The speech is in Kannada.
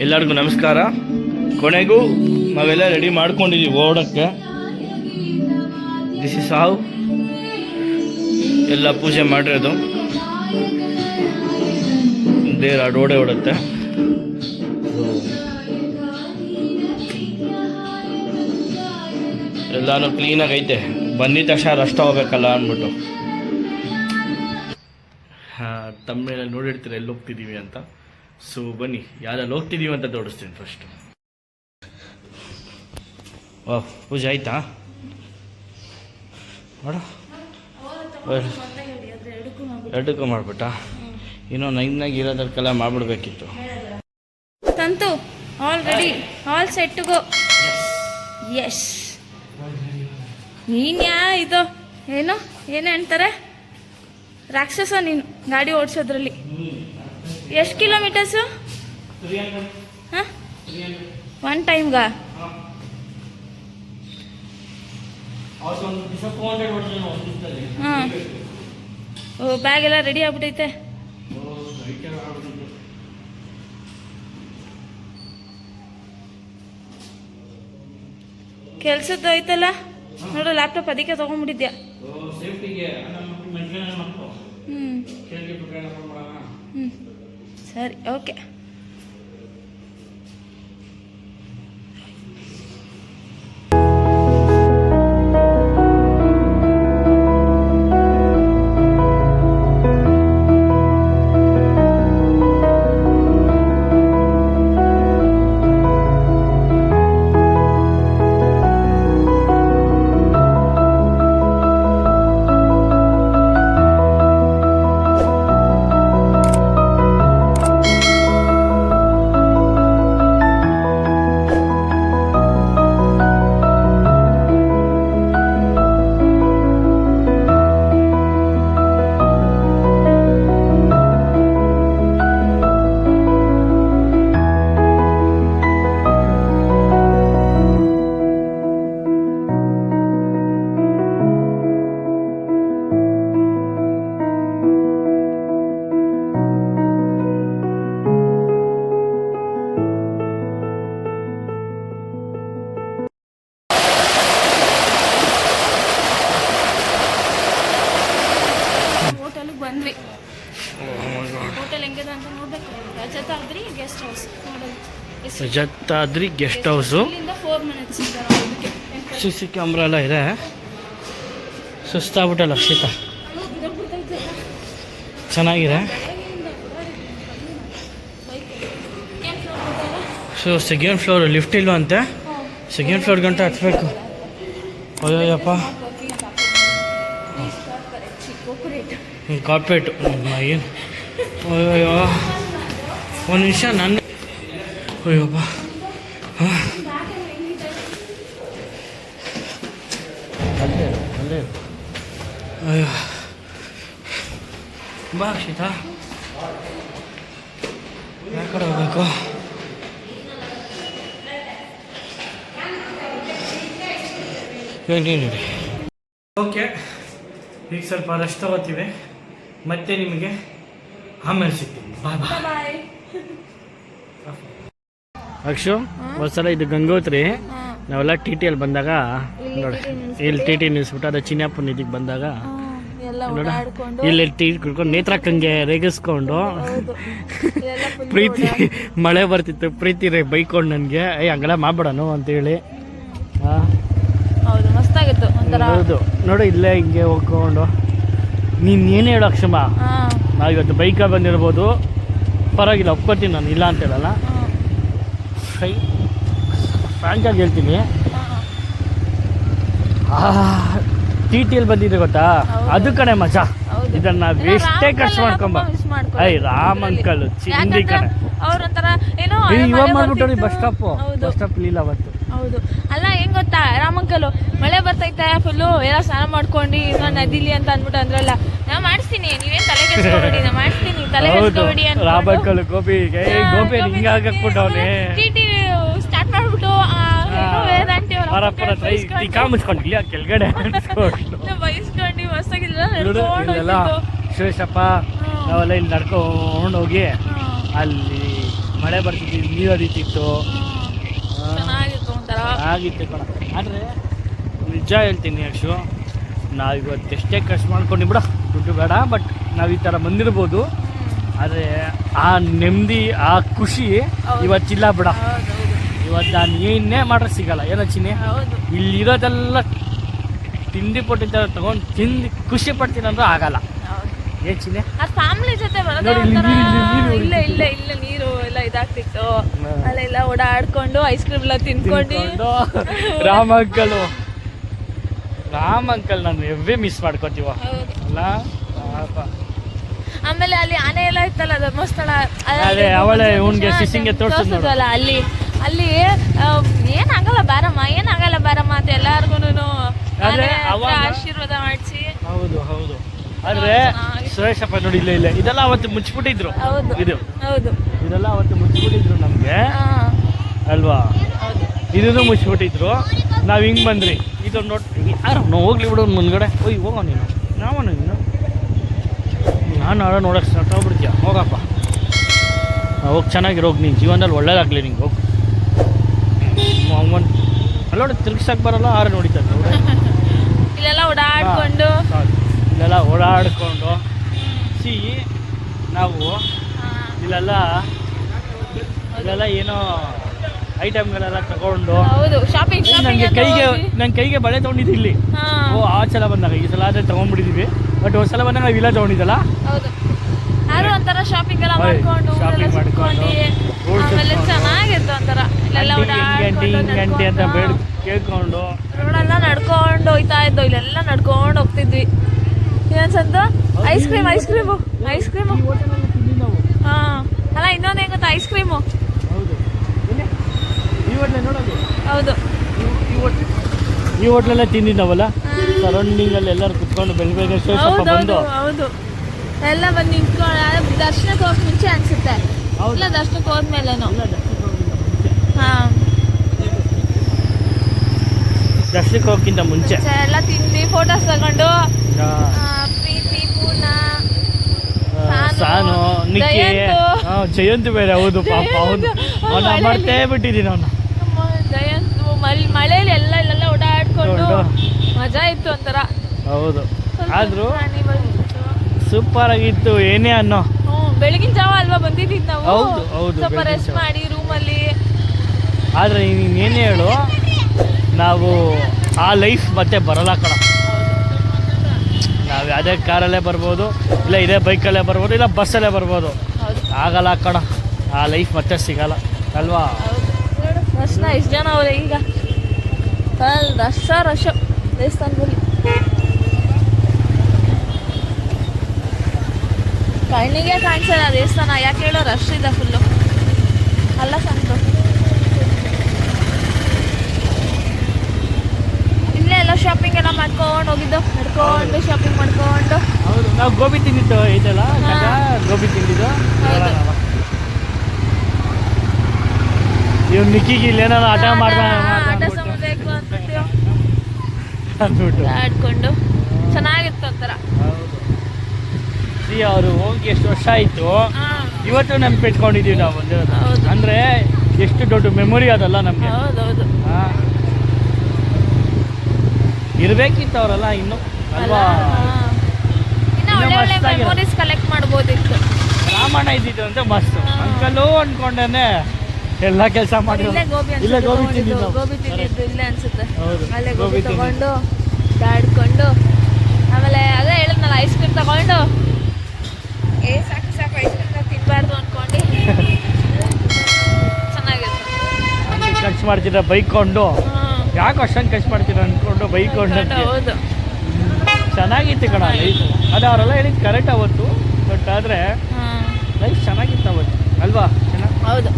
ಎಲ್ಲರಿಗೂ ನಮಸ್ಕಾರ. ಕೊನೆಗೂ ನಾವೆಲ್ಲ ರೆಡಿ ಮಾಡ್ಕೊಂಡಿದ್ದೀವಿ ಓಡೋಕ್ಕೆ. ದಿಸ್ ಇಸ್ ಹಾವ್ ಎಲ್ಲ ಪೂಜೆ ಮಾಡಿರೋದು. ದೇವ್ರ ರೋಡೆ ಓಡುತ್ತೆ. ಎಲ್ಲಾನು ಕ್ಲೀನಾಗಿ ಐತೆ. ಬಂದಿದ ತಕ್ಷಣ ರಷ್ಟ ಹೋಗ್ಬೇಕಲ್ಲ ಅಂದ್ಬಿಟ್ಟು. ತಮ್ಮೇಲೆ ನೋಡಿರ್ತೀರ ಎಲ್ಲಿ ಹೋಗ್ತಿದ್ದೀವಿ ಅಂತ. ಸೊ ಬನ್ನಿ, ಯಾರೆಲ್ಲ ಹೋಗ್ತಿದ್ದೀವಿ ಅಂತ ತೋರಿಸ್ತೀನಿ ಫಸ್ಟು. ಓಹ್, ಪೂಜೆ ಆಯ್ತಾ ನೋಡ? ಎರಡಕ್ಕೂ ಮಾಡ್ಬಿಟ್ಟಾ? ಇನ್ನೂ ನೈನ್ನಾಗಿ ಇರೋದಕ್ಕೆಲ್ಲ ಮಾಡ್ಬಿಡ್ಬೇಕಿತ್ತು. ತಂತು all ready, all set to go. Yes. ನೀನು ಇದು ಏನು ಏನೇ ಅಂತಾರೆ, ರಾಕ್ಷಸ ನೀನು ಗಾಡಿ ಓಡಿಸೋದ್ರಲ್ಲಿ. ಎಷ್ಟು ಕಿಲೋಮೀಟರ್ಸು? ಹಾಂ, ಒನ್ ಟೈಮ್ಗಾ? ಹಾಂ. ಓ, ಬ್ಯಾಗ್ ಎಲ್ಲ ರೆಡಿ ಆಗ್ಬಿಟ್ಟೈತೆ. ಕೆಲ್ಸದ್ದು ಐತಲ್ಲ ನೋಡು, ಲ್ಯಾಪ್ಟಾಪ್ ಅದಕ್ಕೆ ತೊಗೊಂಡ್ಬಿಟ್ಟಿದ್ಯಾ? ಸರಿ, ಓಕೆ. ಬಂದ್ವಿ. ಹೋಟೆಲ್ ಹೆಂಗಿದೆ ಅಂತ ನೋಡ್ಬೇಕು. Rajatadri guest house. Rajatadri guest house. 4 minutes CC camera ಎಲ್ಲ ಇದೆ. ಸುಸ್ತಾಗ್ಬಿಟ್ಟಲ್ಲ ಅಕ್ಷಿತ. ಚೆನ್ನಾಗಿದೆ. ಸೊ ಸೆಕೆಂಡ್ ಫ್ಲೋರ್ ಲಿಫ್ಟ್ ಇಲ್ವಂತೆ. ಸೆಕೆಂಡ್ ಫ್ಲೋರ್ ಗಂಟೆ ಹತ್ಬೇಕು. ಅಯ್ಯೋಯಪ್ಪ, ಕಾರ್ಪೊರೇಟ್ ಏನು? ಅಯ್ಯೋ, ಒಂದು ನಿಮಿಷ ನನ್ನ. ಅಯ್ಯಪ್ಪ, ಅಲ್ಲೇ ಅಯ್ಯೋ. ಬಾ ಅಕ್ಷಿತಾ, ಯಾವ ಕಡೆ ಹೋಗ್ಬೇಕು? ನೀಡಿ. ಓಕೆ, ಈಗ ಸ್ವಲ್ಪ ರೆಸ್ಟ್ ತಗೋತೀವಿ. ಮತ್ತೆ ನಿಮಗೆ ಆಮೇಲೆ ಸಿಗ್ತೀನಿ. ಬಾಯ್ ಬಾಯ್. ಅಕ್ಷು, ಒಂದ್ಸಲ ಇದು ಗಂಗೋತ್ರಿ. ನಾವೆಲ್ಲ TTL ಬಂದಾಗ ನೋಡಿ, ಇಲ್ಲಿ TT ನಿಲ್ಲಿಸ್ಬಿಟ್ಟು ಅದು ಚಿನ್ನಪ್ಪನ ಇದಕ್ಕೆ ಬಂದಾಗ ನೋಡ, ಇಲ್ಲಿ ಟೀ ಕುಡ್ಕೊಂಡು ನೇತ್ರಕ್ಕಂಗೆ ರೇಗಿಸ್ಕೊಂಡು ಪ್ರೀತಿ ಮಳೆ ಬರ್ತಿತ್ತು. ಪ್ರೀತಿ ಬೈಕೊಂಡು ನನಗೆ ಹಂಗೆಲ್ಲ ಮಾಡ್ಬಿಡೋಣ ಅಂತೇಳಿ. ಹೌದು ನೋಡು, ಇಲ್ಲೇ ಹಿಂಗೆ ಹೋಗ್ಕೊಂಡು. ನೀನು ಏನೇ ಹೇಳು ಅಕ್ಷಮ, ನಾವು ಇವತ್ತು ಬೈಕಲ್ಲಿ ಬಂದಿರ್ಬೋದು, ಪರವಾಗಿಲ್ಲ, ಒಪ್ಕೊತೀನಿ ನಾನು, ಇಲ್ಲ ಅಂತ ಹೇಳಲ್ಲ. ಫ್ರಾಂಕಾಗಿ ಹೇಳ್ತೀನಿ, TTL ಬಂದಿದೆ ಗೊತ್ತಾ, ಅದು ಕಡೆ ಮಜಾ. ಇದನ್ನ ಎಷ್ಟೇ ಖರ್ಚು ಮಾಡ್ಕೊಂಬ. ರಾಮ್ ಅಂಕಲ್ ಚಿಂದಿ ಕಡೆ ಇವಾಗ ಮಾಡ್ಬಿಟ್ಟು ಬಸ್ ಸ್ಟಾಪ್ ಇಲ್ಲ ಅವತ್ತು. ಹೌದು, ಅಲ್ಲ ಹೆಂಗ್ ಗೊತ್ತಾ, ರಾಮಂಕಲು ಮಳೆ ಬರ್ತೈತೆ ಫುಲ್ಲು, ಎಲ್ಲ ಸ್ನಾನ ಮಾಡ್ಕೊಂಡು ನದಿಲಿ ಅಂತ ಅಂದ್ಬಿಟ್ಟು ಅಂದ್ರಲ್ಲ. ನಾ ಮಾಡಿಸ್ತೀನಿ, ನೀವೇನ್ ತಲೆ ಕೆಡಿಸ್ಕೊಬೇಡಿ, ನಾ ಮಾಡಿಸ್ತೀನಿ, ತಲೆ ಕೆಡಿಸ್ಕೊಬೇಡಿ ಅಂತ. ರಾಮಂಕಲ್ ಗೋಪಿ ಹಿಂಗಾಗ್ಬಿಟ್ಟವ್ನೆ. TT ಸ್ಟಾರ್ಟ್ ಮಾಡ್ಬಿಟ್ಟು ವೇದಾಂತಿ ಮುಚ್ಕೊಂಡಿಲ್ಲ ಕೆಳಗಡೆ ಬಯಸ್ಕೊಂಡು ಮಸ್ತಾಗಿಲ್ಲ. ಸುರೇಶಪ್ಪ ನಾವೆಲ್ಲ ಇಲ್ಲಿ ನಡ್ಕೊಂಡು ಹೋಗಿ ಅಲ್ಲಿ ಮಳೆ ಬರ್ತಿತ್ತು, ನೀರು ಹರಿತಿತ್ತು, ಚೆನ್ನಾಗಿತ್ತು ಒಂಥರ. ಆಗಿತ್ತು ಕಣ. ಆದರೆ ನಿಜ ಹೇಳ್ತೀನಿ ಅಕ್ಷು, ನಾವು ಇವತ್ತು ಎಷ್ಟೇ ಖರ್ಚು ಮಾಡ್ಕೊಂಡು ಬಿಡ, ದುಡ್ಡು ಬೇಡ, ಬಟ್ ನಾವು ಈ ಥರ ಬಂದಿರ್ಬೋದು, ಆದರೆ ಆ ನೆಮ್ಮದಿ, ಆ ಖುಷಿ ಇವತ್ತಿಲ್ಲ ಬಿಡ. ಇವತ್ತು ನಾನು ಏನೇ ಮಾಡ್ರೆ ಸಿಗಲ್ಲ, ಏನೋ ಚಿನ್ನಿ. ಇಲ್ಲಿರೋದೆಲ್ಲ ತಿಂಡಿ ಪೊಟ್ಟಿದ್ದ ತಗೊಂಡು ತಿಂದು ಖುಷಿ ಪಡ್ತೀನಿ ಅಂದ್ರೆ ಆಗಲ್ಲ. ಏನ್ ಚಿನ್ನಿ, ಫ್ಯಾಮಿಲಿ ಜೊತೆ ಬರೋದೇ ಇಲ್ಲ ಇಲ್ಲ ಇಲ್ಲ ನೀರು ಎಲ್ಲ ಇದಾಗ್ತಿತ್ತು. ಅಲ್ಲೆಲ್ಲ ಓಡಾಡ್ಕೊಂಡು ಐಸ್ ಕ್ರೀಮ್ ಎಲ್ಲ ತಿನ್ಕೊಂಡು ರಾಮ್ ಅಂಕಲ್ ನಾನು ಎವ್ವೇ ಮಿಸ್ ಮಾಡ್ಕೋತೀವ ಅಲ್ಲ. ಆಮೇಲೆ ಅಲ್ಲಿ ಆನೆ ಎಲ್ಲ ಇತ್ತಲ್ಲ ಧರ್ಮಸ್ಥಳ, ಅವಳೆ ಇವನ್ಗೆ ಸಿಸಿಂಗೆ ತೋರ್ಸಿದ್ವಲ್ಲ, ಅಲ್ಲಿ ಏನಾಗಲ್ಲ ಬಾರಮ್ಮ ಅಂತ ಎಲ್ಲಾರ್ಗುನು ಆಶೀರ್ವಾದ ಮಾಡಿಸಿ. ಹೌದು ಹೌದು. ಆದ್ರೆ ಸುರೇಶಪ್ಪ ನೋಡಿ, ಇಲ್ಲ ಇದೆಲ್ಲ ಅವತ್ತು ಮುಚ್ಚಿಬಿಟ್ಟಿದ್ರು. ಇದೆಲ್ಲ ಅವತ್ತು ಮುಚ್ಚಿಬಿಟ್ಟಿದ್ರು ನಮ್ಗೆ ಅಲ್ವಾ, ಇದನ್ನು ಮುಚ್ಚಿಬಿಟ್ಟಿದ್ರು. ನಾವ್ ಹಿಂಗ್ ಬಂದ್ರಿ, ಇದೊಂದು ನೋಡಿ ಹೋಗ್ಲಿ ಬಿಡು ಮುಂದ್ಗಡೆ. ಹೋಗೋ ನೀನು, ನೀನು ನಾನು ನೋಡಕ್ ಸ್ಟಾರ್ಟ್ ಆಗ್ಬಿಡ್ತೀಯ. ಹೋಗಪ್ಪ, ಹೋಗಿ ಚೆನ್ನಾಗಿರೋಗಿ, ನೀನು ಜೀವನದಲ್ಲಿ ಒಳ್ಳೇದಾಗ್ಲಿ ನಿಂಗೆ. ಹೋಗಿ ಅಲ್ಲೋಡಿ, ತಿರ್ಗಿಸಕ್ ಬರಲ್ಲ, ಆರು ನೋಡಿತಾರೆ. ಇಲ್ಲೆಲ್ಲ ಓಡಾಡ್ಕೊಂಡು ನಾವು ಇಲ್ಲೆಲ್ಲ ಏನೋ ಐಟಮ್ಗಳೆಲ್ಲ ತಗೊಂಡು ಶಾಪಿಂಗ್. ನನ್ನ ಕೈಗೆ ಬಳೆ ತಗೊಂಡಿದ್ದು ಇಲ್ಲಿ. ಆ ಸಲ ಬಂದಾಗ, ಈ ಸಲ ಅದೇ ತಗೊಂಡ್ಬಿಟ್ಟಿದೀವಿ, ಬಟ್ ಒಂದು ಸಲ ಬಂದಾಗ ನಾವು ಇಲ್ಲ ತಗೊಂಡಿದ್ದಲ್ಲ. ಒಂಥರ ಶಾಪಿಂಗ್ ಎಲ್ಲ ಮಾಡ್ಕೊಂಡು ಆಮೇಲೆ ಚೆನ್ನಾಗಿತ್ತು ಒಂಥರ. ಗಂಟೆ ಅಂತ ಕೇಳ್ಕೊಂಡು ರೋಡೆಲ್ಲ ನಡ್ಕೊಂಡು ಹೋಯ್ತಾ ಇದ್ದೋ, ಇಲ್ಲೆಲ್ಲ ನಡ್ಕೊಂಡು ಹೋಗ್ತಿದ್ವಿ. ಏನನ್ಸಂತ ಐಸ್ ಕ್ರೀಮು ಹಾ ಅಲ್ಲ, ಇನ್ನೊಂದು ಹೆಂಗ್ ಗೊತ್ತಾ, ಐಸ್ ಕ್ರೀಮು. ಹೌದು, ಈ ಹೋಟ್ಲೆಲ್ಲ ತಿಂದಿದ್ದಾವಲ್ಲ, ಸರೌಂಡಿಂಗ್ ಅಲ್ಲಿ ಎಲ್ಲರೂ ಕುತ್ಕೊಂಡು ಬೆಳಗ್ಗೆ ಬಂದು. ಹೌದು, ಎಲ್ಲ ಬಂದು ನಿಂತ್ಕೊಂಡು ದರ್ಶನಕ್ಕೆ ಹೋಗಿ ಮುಂಚೆ ಅನ್ಸುತ್ತೆ. ಇಲ್ಲ, ದರ್ಶನಕ್ಕೆ ಹೋದ್ಮೇಲೆನೋ. ದರ್ಶನಕ್ಕೆ ಹೋಗಕ್ಕಿಂತ ಮುಂಚೆ ಎಲ್ಲ ತಿಂದು ಫೋಟೋಸ್ ತಗೊಂಡು ಪ್ರೀತಿ, ಪೂರ್ಣ, ಸಾನು, ನಿಕ್ಕಿ, ಜಯಂತ್ ಬೇರೆ. ಹೌದು ಪಾಪ, ಅವನು ಮರ್ತೇ ಬಿಟ್ಟಿದ್ದೀನಿ ಅವನು. ಜಯಂತ್ ಮಳೆಯಲ್ಲಿ ಇಲ್ಲೆಲ್ಲ ಓಡಾಡ್ಕೊಂಡು ಮಜಾ ಇತ್ತು ಒಂಥರ. ಹೌದು, ಆದ್ರೂ ಸೂಪರ್ ಆಗಿತ್ತು. ಏನೇ ಅನ್ನೋ ಬೆಳಗಿನ ಜಾವ ಅಲ್ವಾ ಬಂದಿದ್ದು ನಾವು. ಹೌದು, ಸ್ವಲ್ಪ ರೆಸ್ಟ್ ಮಾಡಿ ರೂಮಲ್ಲಿ. ಆದ್ರೆ ಏನೇ ಹೇಳು, ನಾವು ಆ ಲೈಫ್ ಮತ್ತೆ ಬರಲ್ಲ ಕಣ. ನಾವು ಯಾವುದೇ ಕಾರಲ್ಲೇ ಬರ್ಬೋದು, ಇಲ್ಲ ಇದೇ ಬೈಕಲ್ಲೇ ಬರ್ಬೋದು, ಇಲ್ಲ ಬಸ್ಸಲ್ಲೇ ಬರ್ಬೋದು, ಆಗಲ್ಲ ಕಣ. ಆ ಲೈಫ್ ಮತ್ತೆ ಸಿಗಲ್ಲ ಅಲ್ವಾ. ದರ್ಶನ ಎಷ್ಟು ಜನ ಅವ್ರೆ ಈಗ, ರಶ್ ದೇವಸ್ಥಾನದಲ್ಲಿ. ಕಣ್ಣಿಗೆ ಕಾಣಿಸಲ್ಲ ದೇವಸ್ಥಾನ, ಯಾಕೆ ಹೇಳೋ, ರಶ್ ಇದೆ ಫುಲ್ಲು. ಅಲ್ಲ ಸಂತು, ಇಲ್ಲೇ ಎಲ್ಲ ಶಾಪಿಂಗ್ ಎಲ್ಲ ಮಾಡ್ಕೊಂಡು ಹೋಗಿದ್ದು, ನಡ್ಕೊಂಡು ಶಾಪಿಂಗ್ ಮಾಡ್ಕೊಂಡು. ಹೌದು, ನಾವು ಗೋಬಿ ತಿಂದಿದ್ದು ಇದೆಲ್ಲ, ಗೋಬಿ ತಿಂದಿದ್ದು. ಇವ್ ನಿಕ್ಕಿಗೆ ಇಲ್ಲೇನಾರ ಆಟ ಸಮುದಾಯಕ್ಕೆ ಅಂದ್ಬಿಟ್ಟು ಆಡ್ಕೊಂಡು ಚೆನ್ನಾಗಿತ್ತು ಒಂಥರ. ಅವರು ಹೋಗಿ ಎಷ್ಟು ವರ್ಷ ಆಯ್ತು, ಇವತ್ತು ನೆನ್ಪಿಟ್ಕೊಂಡಿದೀವಿ ನಾವು. ಅಂದ್ರೆ ಎಷ್ಟು ದೊಡ್ಡ ಮೆಮೊರಿ ಅದಲ್ಲ ನಮ್ಗೆ. ಹೌದೌದು, ಇರ್ಬೇಕಿತ್ತು ಅವರೆಲ್ಲ ಇನ್ನು ಅಲ್ವಾ. ಮೆಮೊರೀಸ್ ಕಲೆಕ್ಟ್ ಮಾಡ್ಬೋದಿತ್ತು. ರಾಮಣ್ಣ ಇದ್ದಿದ್ದು ಅಂತ ಮಸ್ತ್. ಅಂಕಲು ಅನ್ಕೊಂಡೇನೆ ಎಲ್ಲ ಕೆಲಸ ಮಾಡಿ. ಇಲ್ಲೇ ಗೋಬಿ ತಿಂದಿದ್ದು ಇಲ್ಲೇ ಅನ್ಸುತ್ತೆ. ಅಲ್ಲೇ ಗೋಬಿ ತಗೊಂಡು ಆಡ್ಕೊಂಡು, ಆಮೇಲೆ ಅದೇ ಹೇಳಿದ್ನಲ್ಲ ಐಸ್ ಕ್ರೀಮ್ ತಗೊಂಡು, ಸಾಕು ಐಸ್ ಕ್ರೀಮ್ ತಿನ್ಬಾರ್ದು ಅನ್ಕೊಂಡು ಚೆನ್ನಾಗಿತ್ತು. ಖರ್ಚು ಮಾಡ್ತಿದ್ದ ಬೈಕೊಂಡು, ಯಾಕೆ ಅಷ್ಟೊಂದು ಖರ್ಚು ಮಾಡ್ತೀರ ಅನ್ಕೊಂಡು ಬೈಕೊಂಡು. ಹೌದು, ಚೆನ್ನಾಗಿತ್ತು ಕಣ ಲೈಫ್. ಅದೇ ಅವರೆಲ್ಲ ಹೇಳಿದ್ದು ಕರೆಕ್ಟ್ ಅವತ್ತು, ಬಟ್ ಆದರೆ ಲೈಫ್ ಚೆನ್ನಾಗಿತ್ತು ಅವತ್ತು ಅಲ್ವಾ. ಹೌದು.